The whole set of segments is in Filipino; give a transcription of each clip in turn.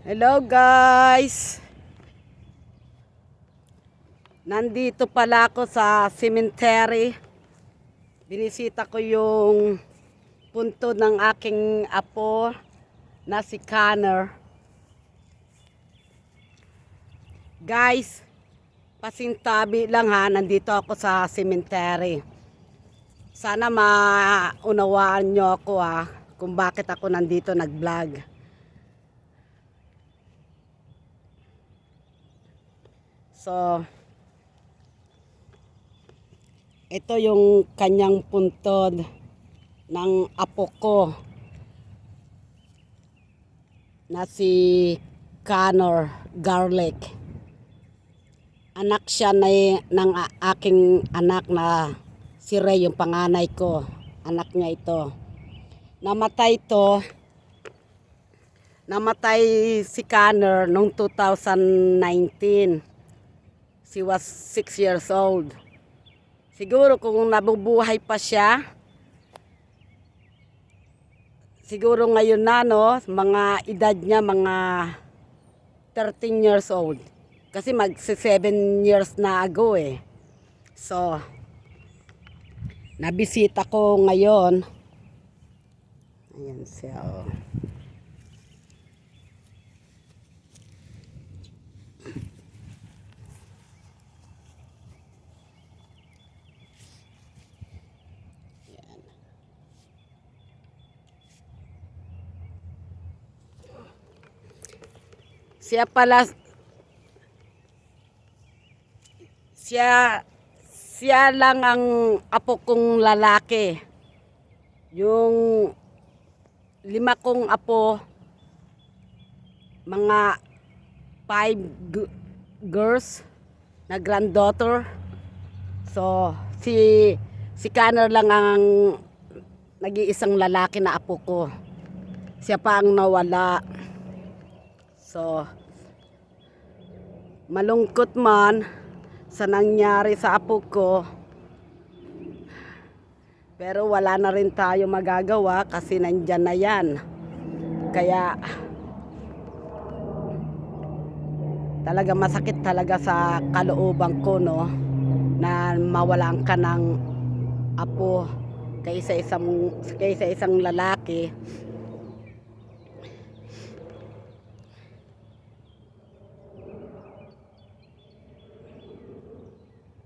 Hello guys! Nandito pala ako sa cemetery. Binisita ko yung punto ng aking apo na si Connor. Guys, pasintabi lang ha, nandito ako sa cemetery. Sana maunawaan nyo ako ha, kung bakit ako nandito nag-vlog. So, ito yung kanyang puntod ng apo ko na si Connor Garlic. Anak siya ng aking anak na si Ray, yung panganay ko. Anak niya ito. Namatay si Connor noong 2019. She was 6 years old. Siguro kung nabubuhay pa siya, siguro ngayon na mga edad niya mga 13 years old. Kasi magsi 7 years na ago eh. So, nabisita ko ngayon. Ayan siya oh. Siya pala, siya lang ang apo kong lalaki. Yung 5 kong apo, mga 5 girls na granddaughter. So, si Connor lang ang nag-iisang lalaki na apo ko. Siya pa ang nawala. So, malungkot man sa nangyari sa apo ko, pero wala na rin tayo magagawa kasi nandyan na yan. Kaya talaga masakit talaga sa kalooban ko na mawalan ka ng apo kaysa isang lalaki.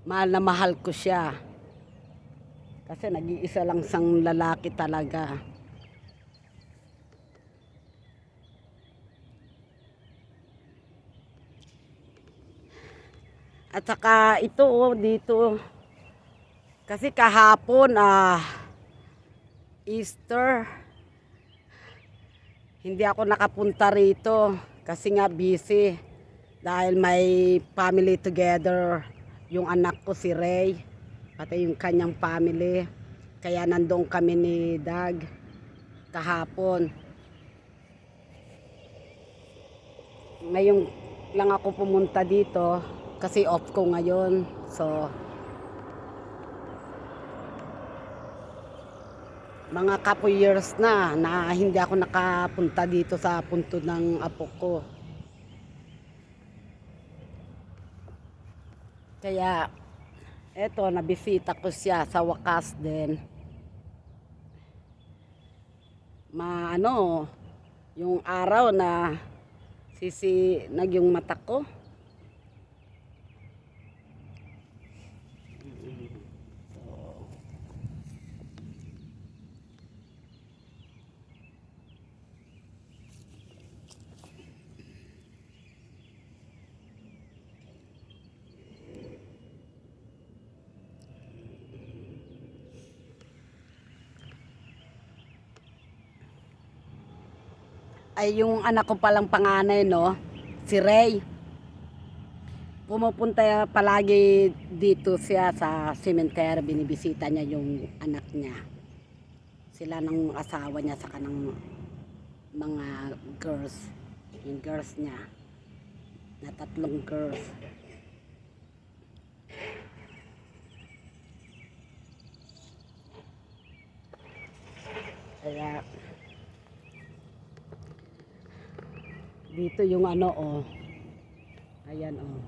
Mahal na mahal ko siya. Kasi nag-iisa lang sang lalaki talaga. At saka ito dito. Kasi kahapon Easter. Hindi ako nakapunta rito kasi nga busy. Dahil may family together. Yung anak ko si Ray, pati yung kanyang family. Kaya nandoon kami ni Dag kahapon. Ngayon lang ako pumunta dito kasi off ko ngayon. So, mga couple years na hindi ako nakapunta dito sa punto ng apo ko. Kaya, eto, nabisita ko siya sa wakas din. Yung araw na yung mata ko. Ay yung anak ko palang panganay si Ray. Pumupunta palagi dito siya sa cemetery, binibisita niya yung anak niya. Sila ng asawa niya sa kanang mga girls, yung girls niya na 3 girls. Kaya Dito yung ano, oh. Ayan, oh.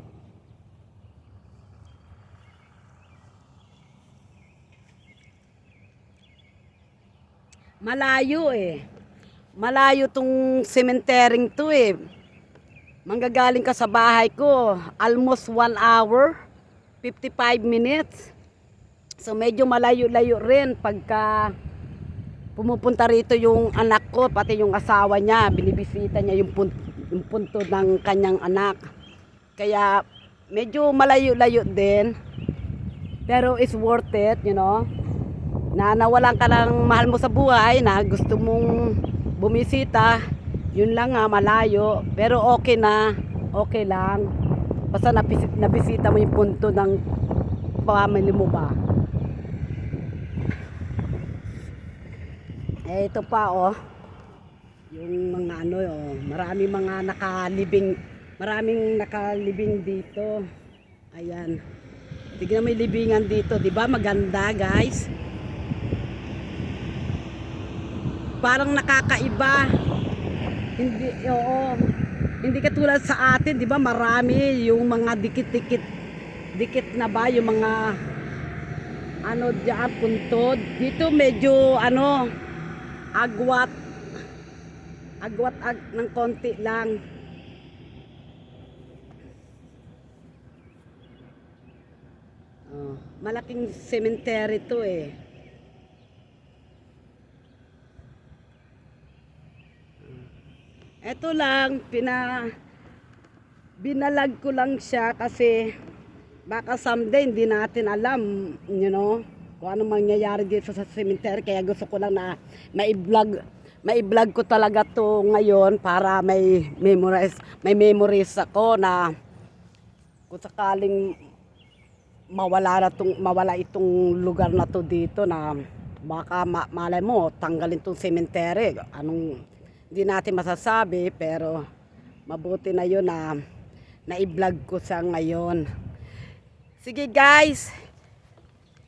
Malayo eh. Malayo tong cemetery to eh. Manggagaling ka sa bahay ko, almost 1 hour, 55 minutes. So medyo malayo-layo rin pagka pumupunta rito yung anak ko, pati yung asawa niya, binibisita niya yung punto ng kanyang anak. Kaya medyo malayo-layo din. Pero it's worth it, you know. Na nawalan ka ng mahal mo sa buhay, na gusto mong bumisita, yun lang nga, malayo. Pero okay na, okay lang. Basta nabisita mo yung punto ng family mo ba. Eh, ito pa oh. Yung mga ano oh, maraming nakalibing dito. Ayan. Tignan mo yung libingan dito, 'di ba? Maganda, guys. Parang nakakaiba. Hindi, oo. Hindi katulad sa atin, 'di ba? Marami yung mga dikit na ba yung mga ano diyan puntod. Dito medyo ano agwat ng konti lang. Oh, malaking cemetery to eh. Ito lang, binalag ko lang siya kasi baka someday hindi natin alam, you know, kung ano mangyayari dito sa cemetery. Kaya gusto ko lang na mai-vlog ko talaga to ngayon para may memories ako na kung sakaling mawala itong lugar na to dito, na baka malay mo tanggalin tong cemetery. Anong hindi natin masasabi, pero mabuti na yun na na-vlog ko sa ngayon. Sige guys,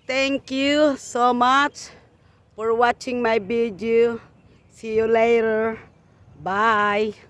thank you so much for watching my video. See you later. Bye.